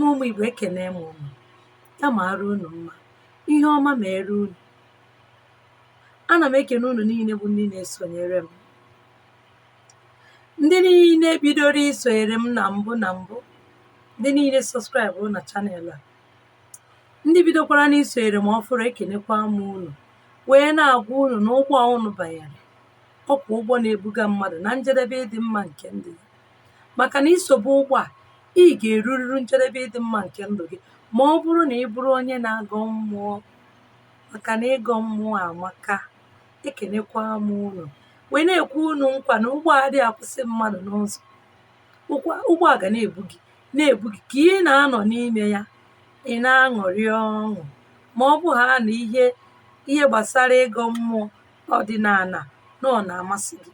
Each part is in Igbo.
m ụmụ Igbo, ekene m unu, ya mara unu mma, ihe ọma mere unu. Ana m ekene unu niile bụ ndị na-esonyere m, ndị niile bidoro isonyere m na mbụ, ndị niile sọskraịbụ na chanel a, ndị bidokwara n'isonyere m ọfụrụ, ekenekwa m unu, wee na-agwa unu na ụgbọ unu banyere ọkwa ụgbọ na-ebuga mmadụ na njedebe ịdị mma nke ndụ ya. Maka na isobe ụgbọ a, ị ga-erururu njedebe ịdị mma nke ndụ gị ma ọ bụrụ na ị bụrụ onye na-agọ mmụọ. Maka na ịgọ mmụọ amaka. Ekenekwa m unu, wee na-ekwu unu nkwa na ụgbọ a adịghị akwụsị mmadụ n'ụzọ. Ụgbọ a ga na-ebu gị ka ị na-anọ n'ime ya, ị na-aṅụrị ọṅụ. Ma ọ bụ ha na ihe gbasara ịgọ mmụọ ọdịnala na ọ na-amasị gị,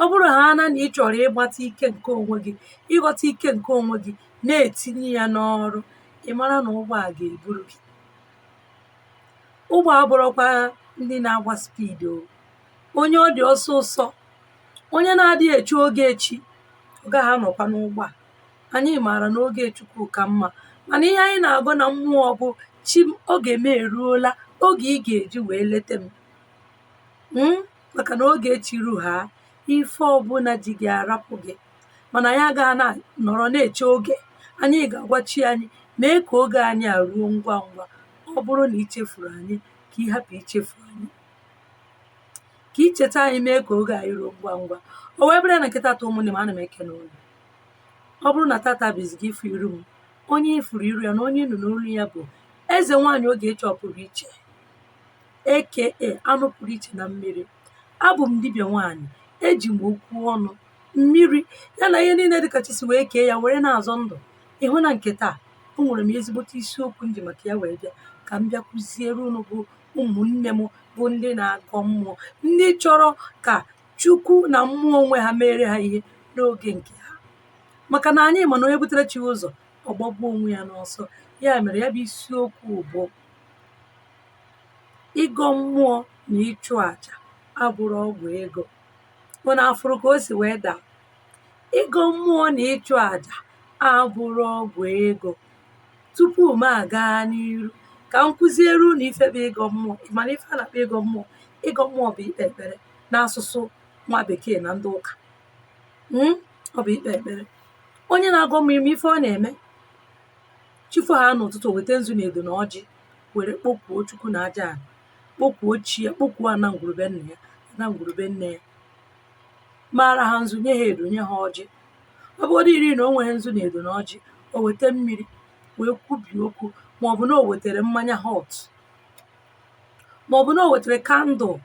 ọ bụrụ ha na ị chọrọ ịgbata ike nke onwe gị, ịghọta ike nke onwe gị, na-etinye ya n'ọrụ, ị mara na ụgbọ a ga-eburu gị. Ụgbọ abụrụkwa ndị na-agba spidi o. Onye ọ dị ọsọ ụsọ, onye na-adịghị echi oge echi, ọ gaghị anọkwa n'ụgbọ a. Anyị maara na oge Chukwu ka mma, mana ihe anyị na-agụ na mmụọ bụ chi, oge m eruola, oge ị ga-eji wee leta m. Maka na oge echiru ha, ife ọbụla ji gị arapụ gị, mana ya agaghị na-nọrọ na-eche oge. Anyị ga-agwa chi anyị, mee ka oge anyị aruo ngwa ngwa. Ọ bụrụ na ichefuru anyị, ka ị hapụ ichefu anyị, ka icheta anyị, mee ka oge anyị ruo ngwa ngwa. O wee bụrụ na nkịta ta ụmụnne m, ana m ekene unu. Ọ bụrụ na tata bizi gị ifu iru m, onye ifuru iru ya na onye nụ n'olu ya bụ eze nwaanyị Ogechi ọpụrụ iche, aka anụ pụrụ iche na mmiri. Abụ m dibịa nwaanyị, eji m okwu ọnụ, mmiri ya na ihe niile dịka chi si wee kee ya were na-azọ ndụ. Ịhụ na nke taa, o nwere m ezigbote isiokwu nji maka ya wee bịa, ka m bịa kụziere unu bụ ụmụnne m bụ ndị na-agọ mmụọ, ndị chọrọ ka Chukwu na mmụọ onwe ha mere ha ihe n'oge nke ha. Maka na anyị ma na onye butere chi ụzọ, ọ gbagbuo onwe ya n'ọsọ. Ya mere ya bụ isiokwu bụ ịgọ mmụọ na ịchụ àjà abụrụ ọgwụ ego. Unu afụrụ ka o si wee daa? Ịgọ mmụọ na ịchụ àjà abụrụ ọgwụ ego. Tupu m aga n'iru, ka m kụziere unu ife bụ ịgọ mmụọ. Ị mana ife a na-akpọ ịgọ mmụọ? Ịgọ mmụọ bụ ikpe ekpere n'asụsụ nwa bekee na ndị ụka. Ọ bụ ikpe ekpere. Onye na-agọ mmụọ, ime ife ọ na-eme, chifu ha n'ụtụtụ weta nzu na edo na ọjị, were kpọkuo Chukwu na aja ala, kpọkuo chi ya, kpọkuo ana ngwurube nna ya, ana ngwurube nne ya, mara ha nzu, nye ha edo, nye ha ọjị. Ọ bụrụ iri na o nwere nzu na edo na ọjị, o weta mmiri wee kwubie okwu, maọbụ na o wetere mmanya hot, maọbụ na o wetere kandụl,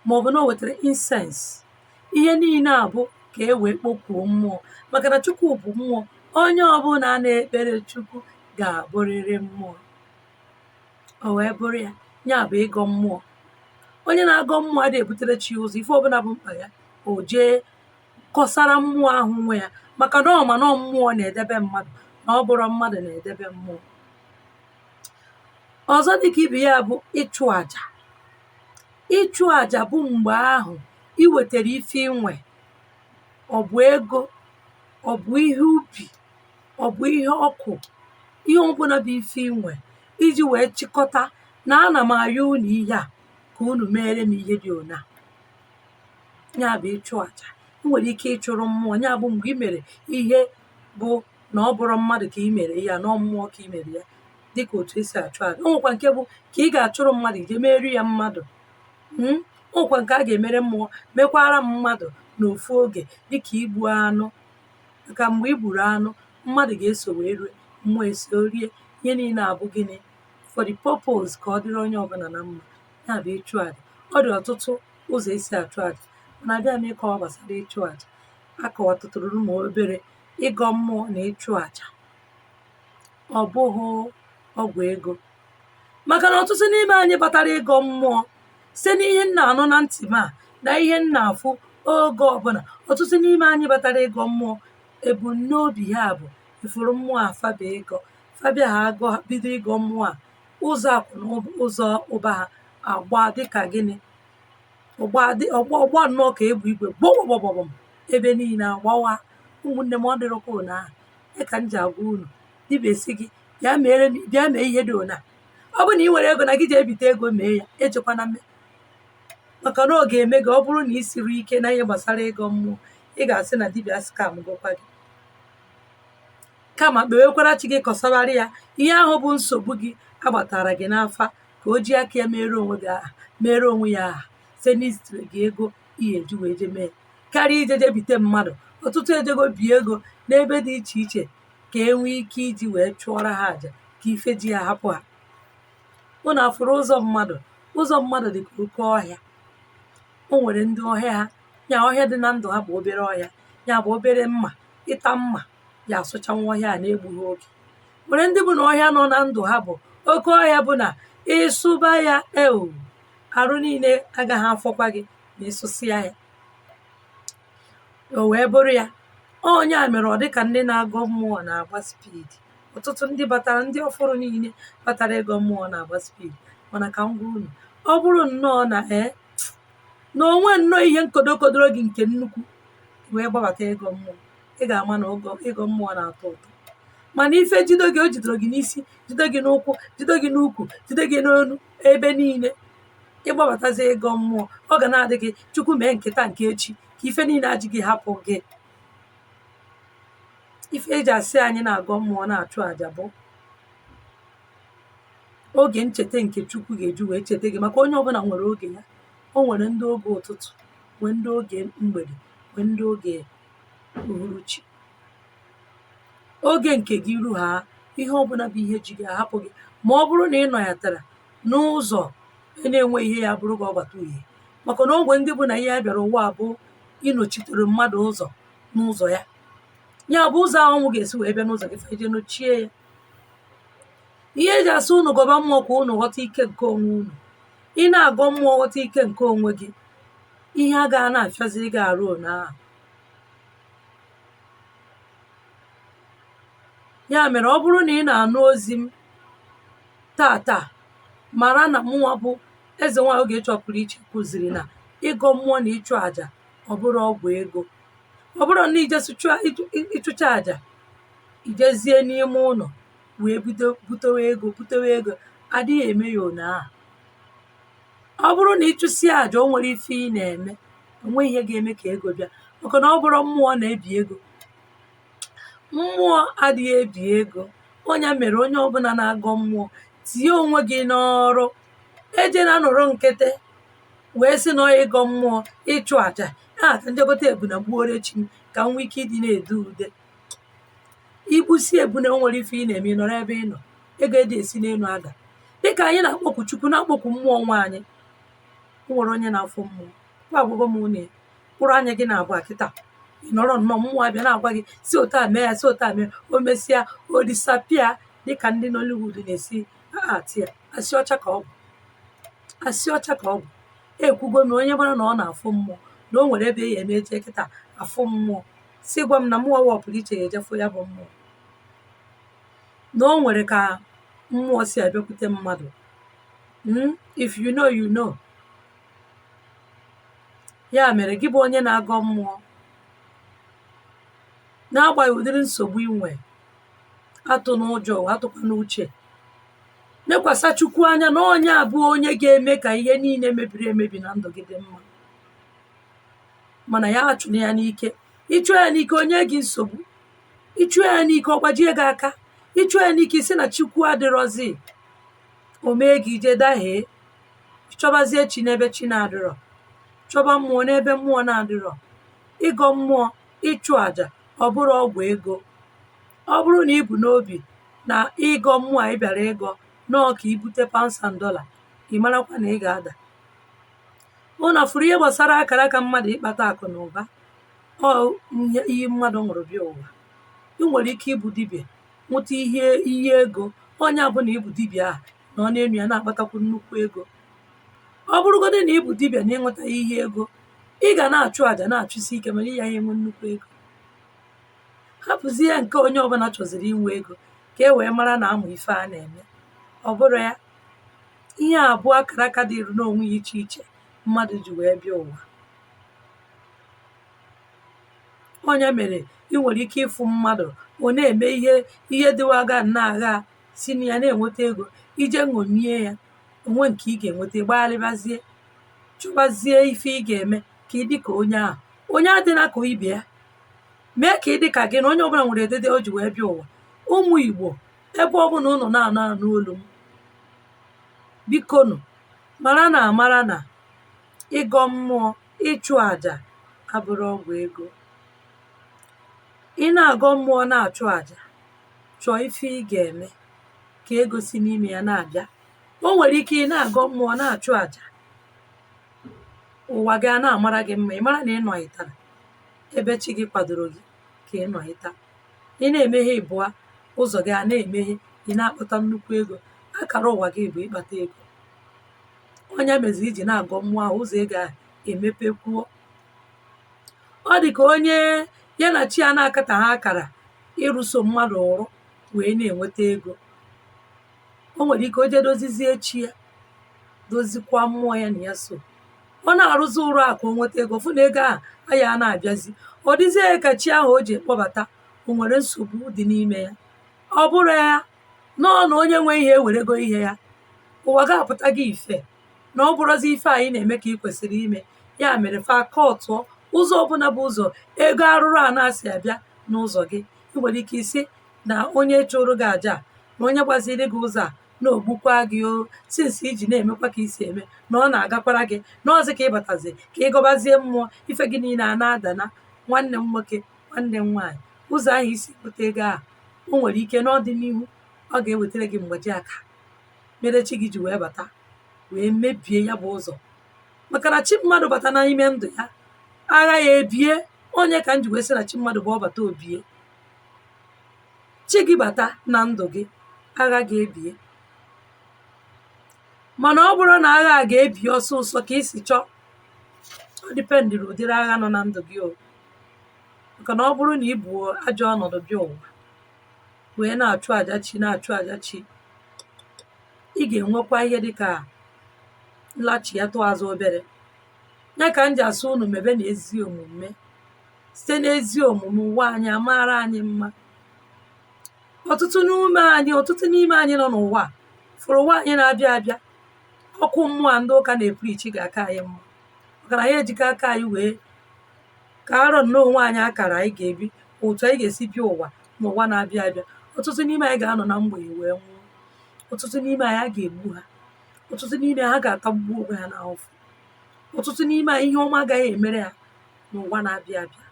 maọbụ na o wetere incense. Ihe niile a bụ ka e wee kpọkuo mmụọ. Maka na Chukwu bụ mmụọ. Onye ọbụla na-ekpere Chukwu ga-abụrịrị mmụọ. O wee bụrụ ya, ya bụ ịgọ mmụọ. Onye na-agọ mmụọ adịghị ebutere chi ụzọ. Ife ọbụla bụ mkpa ya, o jee kọsara mmụọ ahụ nwe ya. Maka na ọ ma na mmụọ na-edebe mmadụ, na ọ bụrụ mmadụ na-edebe mmụọ. Ọzọ dịka ibe ya bụ ịchụ àjà. Ịchụ àjà bụ mgbe ahụ ị wetara ife inwe, ọ bụ ego, ọ bụ ihe ubi, ọ bụ ihe ọkụ, ihe ọbụla bụ ife inwe, iji wee chịkọta na ana m ayọ unu ihe a, ka unu mere m ihe dị ona. Ya bụ ịchụ àjà. Ị nwere ike ịchụrụ mmụọ. Ya bụ mgbe ị mere ihe bụ na ọ bụrụ mmadụ ka ị mere ya, na mmụọ ka ị mere ya, dịka otu esi achụ àjà. O nwekwa nke bụ ka ị ga-achụrụ mmadụ, ije meru ya mmadụ. O nwekwa nke a ga-emere mmụọ, mekwara m mmadụ n'ofu oge, dịka igbu anụ. Maka mgbe i gburu anụ, mmadụ ga-eso wee rue, mmụọ eso rie. Ihe niile abụ gịnị? For the purpose ka ọ dịrị onye ọbụla na mma. Ya bụ ịchụ àjà. Ọ dị ọtụtụ ụzọ esi achụ àjà, mana abịa m ịkọwa gbasara ịchụ àjà. Akọwatụtụrụ m obere ịgọ mmụọ na ịchụ àjà. Ọ bụghị ọgwụ ego. Maka na ọtụtụ n'ime anyị batara ịgọ mmụọ site n'ihe nna anụ na ntị m a, na ihe nna afụ oge ọbụla. Ọtụtụ n'ime anyị batara ịgọ mmụọ, ebumnobi ha bụ ifuru mmụọ afabia ịgọ, fabia ha agọ, bido ịgọ mmụọ a, ụzọ akwụ na ụzọ ụba ha agba dịka gịnị, ọgba nnọọ ka ebu igwe gbọgbọgbọgbọm, ebe niile agbawa. Ụmụnne m, ọ dịrọkwa ụnyaahụ. ya ka m ji agwa unu dibịa si gị bịa mee ihe dị ụna. Ọ bụ na ị nwere ego na gị ji ebite ego mee ya, ejekwana mee, maka na ọ ga-eme gị. Ọ bụrụ na ị siri ike na ihe gbasara ịgọ mmụọ, ị ga-asị na dibịa skam gụkwa gị. Kama kpewekwara chi gị, kọsabara ya ihe ahụ bụ nsogbu gị agbatara gị n'afa, ka o ji aka ya mere onwe ya aha site n'izitiri gị ego ihe eji wee je mee, karịa ijeje bite mmadụ. Ọtụtụ ejego bie ego n'ebe dị iche iche ka e nwee ike iji wee chụọra ha àjà ka ife ji ya hapụ ha. Unu afụrụ ụzọ mmadụ? Ụzọ mmadụ dị ka oke ọhịa. O nwere ndị ọhịa ha, ya ọhịa dị na ndụ ha bụ obere ọhịa, ya bụ obere mma, ịta mma ya asụchanwa ọhịa a na-egbughị oge. Nwere ndị bụ na ọhịa nọ na ndụ ha bụ oke ọhịa, bụ na ịsụba ya arụ niile agaghị afọkwa gị ma ịsụsịa ya. O wee bụrụ ya onye a mere ọ dị ka ndị na-agọ mmụọ na-agba spidi. Ọtụtụ ndị batara, ndị ọfụrụ niile batara ịgọ mmụọ na-agba spidi. Mana ka m gwa unu, ọ bụrụ nnọọ na onwe nnọọ ihe nkodokodoro gị nke nnukwu wee gbabata ịgọ mmụọ, ị ga-ama na ịgọ mmụọ na-atọ ụtọ. Mana ife jido gị, o jidoro gị n'isi, jide gị n'ụkwụ, jide gị n'ukwu, jide gị n'onu, ebe niile, ịgbabatazi ịgọ mmụọ, ọ ga na-adị gị Chukwu mee nketa nke echi, ka ife niile ajị gị hapụ gị. Ife eji asị anyị na-agọ mmụọ na-achụ àjà bụ oge ncheta nke Chukwu ga-eju wee cheta gị, maka onye ọbụla nwere oge ya. O nwere ndị oge ụtụtụ, nwee ndị oge mgbede, nwee ndị oge uhuruchi. Oge nke gị ruo ha, ihe ọbụla bụ ihe ji gị ahapụ gị. Ma ọ bụrụ na ị nọyatara n'ụzọ na-enwe ihe ya bụrụ gị ọgbata uhie, maka na ogwe ndị bụ na ihe ya bịara ụwa bụ ịnọchitere mmadụ ụzọ n'ụzọ ya, ya bụ ụzọ ahụ ọnwụ ga-esi wee bịa n'ụzọ gị, feje nochie ya. Ihe eji asị unu gọba mmụọ ka unu ghọta ike nke onwe unu. Ị na-agọ mmụọ ghọta ike nke onwe gị, ihe agaghị na-afịaziri gị arụ ụnyaahụ. Ya mere, ọ bụrụ na ị na-anụ ozi m tata, mara na mụnwa bụ eze nwaanyị Ogechi Ọpụrụ Iche kụziri na ịgọ mmụọ na ịchụ àjà ọ bụrụ ọgwụ ego. Ọ bụrụ na ịchụcha àjà, ijezie n'ime ụlọ wee butewe ego, adịghị eme ya ụnyaahụ. Ọ bụrụ na ịchụsịa àjà, o nwere ife ị na-eme, onwe ihe ga-eme ka ego bịa, maka na ọ bụrụ mmụọ na-ebi ego. Mmụọ adịghị ebi ego. Onye mere onye ọbụla na-agọ mmụọ, tinye onwe gị n'ọrụ. Eje na nọrọ nkịtị wee sị na ịgọ mmụọ ịchụ àjà ka njegote ebuna gbuore chi m ka m nwee ike ịdị na-ede ude. Igbusi ebuna, o nwere ife ị na-eme, ị nọrọ ebe ị nọ, ego eji esi n'elu ada. Dịka anyị na-akpọkụ Chukwu, na-akpọkụ mmụọ nwa anyị, o nwere onye na-afụ mmụọ. Agwụgwọ m unu mkpụrụ anya gị na-abụ akịta, ị nọrọ nnọọ, mmụọ abịa na-agwa gị si otu a mee ya, si otu a mee, o mesịa o disapia, dịka ndị Nollywood na-esi ati ya, asị ọcha ka ọ bụ, asị ọcha ka ọ bụ. Ekwugo m onye mara na ọ na-afụ mmụọ, na o nwere ebe ya emeje kịta afụ mmụọ, si gwa m na mmụọ Ọpụrụ Iche ya ejefu ya bụ mmụọ, na o nwere ka mmụọ si abịakwute mmadụ. If you know, you know. Ya mere, gị bụ onye na-agọ mmụọ, n'agbanyeghị ụdịrị nsogbu inwe, atụ n'ụjọ, atụkwa n'uche, lekwasị Chukwu anya na onye abụọ onye ga-eme ka ihe niile mebiri emebi na ndụ gị dị mma. Mana ya achụna ya n'ike. Ịchụ ya n'ike, onye gị nsogbu. Ịchụ ya n'ike, ọ gbajie gị aka. Ịchụ ya n'ike, isi na Chukwu adịrọzi, o mee gị ije dahie. Chọbazie chi n'ebe chi na-adịrọ, chọba mmụọ n'ebe mmụọ na-adịrọ. Ịgọ mmụọ, ịchụ àjà, ọ bụrụ ọgwụ ego. Ọ bụrụ na ị bụ n'obi na ịgọ mmụọ a ị bịara ịgọ nọọ ka ibute pounds and dollars, ị marakwa na ị ga-ada. Unu fụrụ ihe gbasara akara aka mmadụ ịkpata akụ na ụba, ọ ihe mmadụ ṅụrụ bịa ụwa. Ị nwere ike ịbụ dibịa nweta ihe ego, onye abụna ịbụ dibịa ahụ na ọ na-enu ya na-akpatakwu nnukwu ego. Ọ bụrụgodị na ịbụ dibịa na ịnweta ihe ego, ị ga na-achụ àjà na-achụsi ike, mana ya enwe nnukwu ego. Hapụzie ya nke onye ọbụla chọziri inwe ego ka e wee mara na amụ ife a na-eme. Ọ bụrụ ya, ihe abụọ akara aka dịrị n'onwe ya iche iche mmadụ ji wee bịa ụwa. Onye mere ị nwere ike ịfụ mmadụ ọ na-eme ihe dịwaga na-agha si na ya na-enweta ego, ije ṅomie ya onwe nke ị ga-enweta, gbagharịbazie chụbazie ife ị ga-eme ka ị dị ka onye ahụ. Onye adịna ka ibe ya, mee ka ị dị ka gị na onye ọbụla nwere edede o ji wee bịa ụwa. Ụmụ Igbo, ebe ọbụla ụnụ na-anụ anụ olu m, bikonu mara na ịgọ mmụọ, ịchụ àjà abụrụ ọgwụ ego. Ị na-agọ mmụọ na-achụ àjà, chọọ ife ị ga-eme ka ego si n'ime ya na-abịa. O nwere ike ị na-agọ mmụọ na-achụ àjà, ụwa gị a na-amara gị mma, ị mara na ị nọghịtara ebe chi gị kwadoro gị ka ị nọghịta. Ị na-emeghe ịbụa, ụzọ gị a na-emeghe, ị na-akpata nnukwu ego. Akara ụwa gị bụ ịkpata ego. Onye meziri iji na-agọ mmụọ ahụ, ụzọ ego a emepekwuo. Ọ dị ka onye ya na chi ya na-akata ha akara ịrụso mmadụ ọrụ wee na-enweta ego. O nwere ike o jee dozizie chi ya, dozikwa mmụọ ya na ya so, ọ na-arụzi ụrụ a ka o nweta ego, fụ na ego ahụ aya na-abịazi. Ọ dịzie ka chi ahụ o ji kpọbata o nwere nsogbu dị n'ime ya. Ọ bụrụ ya nọọ na onye nwe ihe ewerego ihe ya, ụwa ga-apụta gị ife na ọ bụrụzi ife anyị na-eme ka ị kwesịrị ime. Ya mere fa kọtụọ ụzọ ọbụla bụ ụzọ ego arụrụ a na-asị abịa n'ụzọ gị. Ị nwere ike isi na onye chụrụ gị àjà na onye gbaziri gị ụzọ a na ogbukwa gị o, sinsi iji na-emekwa ka isi eme na ọ na-agakwara gị na ọzọ ka ịbatazi ka ịgọbazie mmụọ, ife gị niile a na-adana. Nwanne m nwoke, nwanne m nwaanyị, ụzọ ahụ isi bute ego a, o nwere ike n'ọdịnihu ọ ga-ewetara gị mgbaji aka mere chi gị ji wee bata wee mebie ya bụ ụzọ. Maka na chi mmadụ bata n'ime ndụ ya, agha ya ebie. Onye ka m ji wee sị na chi mmadụ bụ ọbata obie. Chi gị bata na ndụ gị, agha ga-ebie. Mana ọ bụrụ na agha a ga-ebi ọsọsọ ka isi chọọ, ọ dịpendịrị ụdịrị agha nọ na ndụ gị o. Maka na ọ bụrụ na ị bụ ajọ ọnọdụ bịa ụwa wee na-achụ àjà chi na-achụ àjà chi, ị ga-enwekwa ihe dịka nlachi ya tụọ azụ obere. Ya ka m ji asụ unu mebe na ezi omume. Site n'ezi omume ụwa anyị amaara anyị mma. Ọtụtụ n'ime anyị nọ n'ụwa fụrụ ụwa anyị na-abịa abịa, ọkụ mmụọ ndị ụka na-eprichi ga-aka anyị mma. Maka na anyị ejikọ aka anyị wee ka arọ nnọọ onwe anyị akara anyị ga-ebi, otu anyị ga-esi bịa ụwa n'ụwa na-abịa abịa. Ọtụtụ n'ime anyị ga-anọ na mgbede wee nwụọ. Ọtụtụ n'ime anyị a ga-egbu ha. Ọtụtụ n'ime ha ga-atagbu onwe ha n'ahụhụ. Ọtụtụ n'ime anyị ihe ọma agaghị emere ha n'ụwa na-abịa abịa.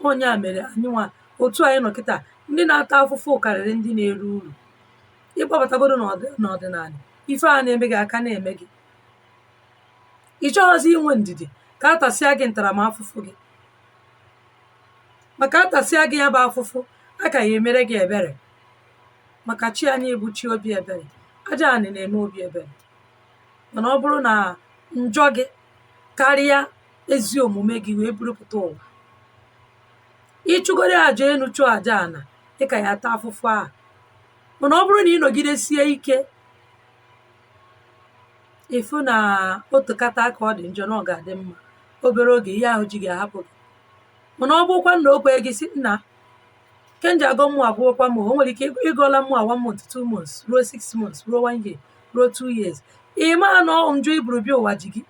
Onye a mere anyị nwa otu anyị nọ kịta, ndị na-ata afụfụ karịrị ndị na-eru uru. Ịkpọbatagodo n'ọdịnala, ife a na-eme gị aka na-eme gị, ị chọghọzi inwe ndidi ka a tasịa gị ntaramahụhụ gị. Maka atasịa gị ya bụ afụfụ, a ka ya emere gị ebere. Maka chi anyị bụ chi obi ebere. Aja anị na-eme obi ebere. Mana ọ bụrụ na njọ gị karịa ezi omume gị wee burupụta ụwa, ịchụgoro àjà enu chụọ àjà ana, dịka ya ata afụfụ a. Mana ọ bụrụ na ị nọgidesie ike, ịfụ na otukata ka ọ dị njọ na ọ ga-adị mma, obere oge ihe ahụ ji ga-ahapụ gị. Mana ọ bụkwa na okwe gị si nna kenji agọ mmụọ abụọkwa m, o nwere ike ịgọla mmụọ 1 month, 2 months, ruo 6 months, ruo 1 year, ruo 2 years. Ị maa na njọ iburu bịa ụwa ji gị.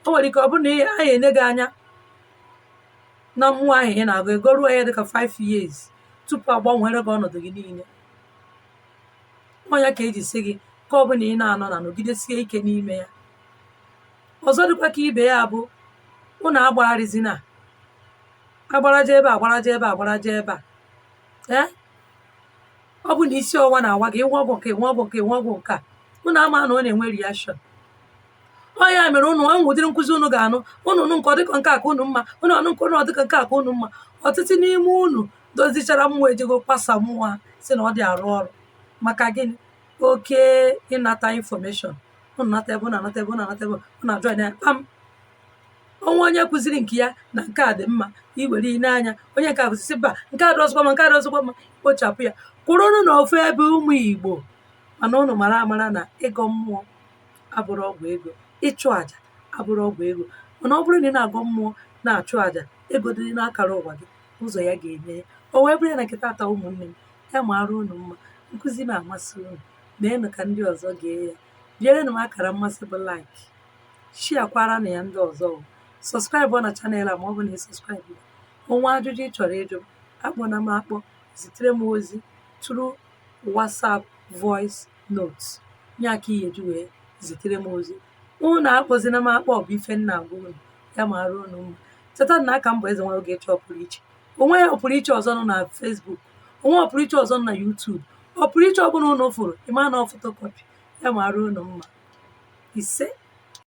O nwere ike ọ bụrụ na anyị ene gị anya na mmụọ ahụ ị na-agụ ego ruo ya dịka 5 years tupu agbanwere gị ọnọdụ gị niile. Ọnya ka eji sị gị ka ọ bụla ị na-anọ na nọgidesie ike n'ime ya. Ọzọ dịkwa ka ibe ya bụ ụnụ agbagharịzina, agbaraje ebe agbaraje ebe agbaraje ebe a. Ọ bụ na isi ọwa na-awa gị, nwa ọgwụ nke nwa ọgwụ nke nwa ọgwụ nke a, ụnụ ama na ọ na-enwe reaction. Ọ ya mere ụnụ enwe ụdịrị nkụzi ụnụ ga-anụ, ụnụ nụ nke ọ dịka nke a ka ụnụ mma, ụnụ ọnụ nke ụnụ dịka nke a ka ụnụ mma. Ọtụtụ n'ime ụnụ dozichara mmụọ ejego kpasa mmụọ ha si na ọ dị arụ ọrụ. Maka gịnị? Oke ịnata infọmeshọn. Ụnụ nata ebe ụnụ anata ebe ụnụ anata ebe ụnụ ajọ ya kpam. Onwe onye kụziri nke ya na nke a dị mma, iwere ile anya onye nke a kụzisi mba nke a dị ọzọkwa ma nke a dị ọzọkwa ma, kpochapụ ya. Kwụrụnụ na ofu ebe ụmụ Igbo. Mana ụnụ mara amara na ịgọ mmụọ abụrụ ọgwụ ego, ịchụ àjà abụrụ ọgwụ ego. Mana ọ bụrụ na ị na-agọ mmụọ na-achụ àjà, ego dị n'akara ụwa gị, ụzọ ya ga-enye. O wee bụrụ na nkịta atọ ụmụnne m, ya mara unu mma, nkụzi m amasị unu, meenụ ka ndị ọzọ gee ya, bịarenụ m akara mmasị bụ like, shiakwara na ya ndị ọzọ, sọskraịbụ na chanel a ma ọ bụ na ị sọskraịbụ. Onwe ajụjụ ị chọrọ ịjụ, akpọna m akpọ, zitere m ozi through WhatsApp voice note, nye aka iyeju wee zitere m ozi. Unu akpọzina m akpọ, bụ ife nna agwa unu, ya mara unu mma. Cheta na aka m bụ Eze Nwa Ogechi ọpụrụ iche. Onwe ọpụrụ iche ọzọ nọ na Facebook, onwe ọpụrụ iche ọzọ nọ na YouTube, ọpụrụ iche ọbụla unu fụrụ ịma na ọ photocopy. Ya mara unu mma. Ise.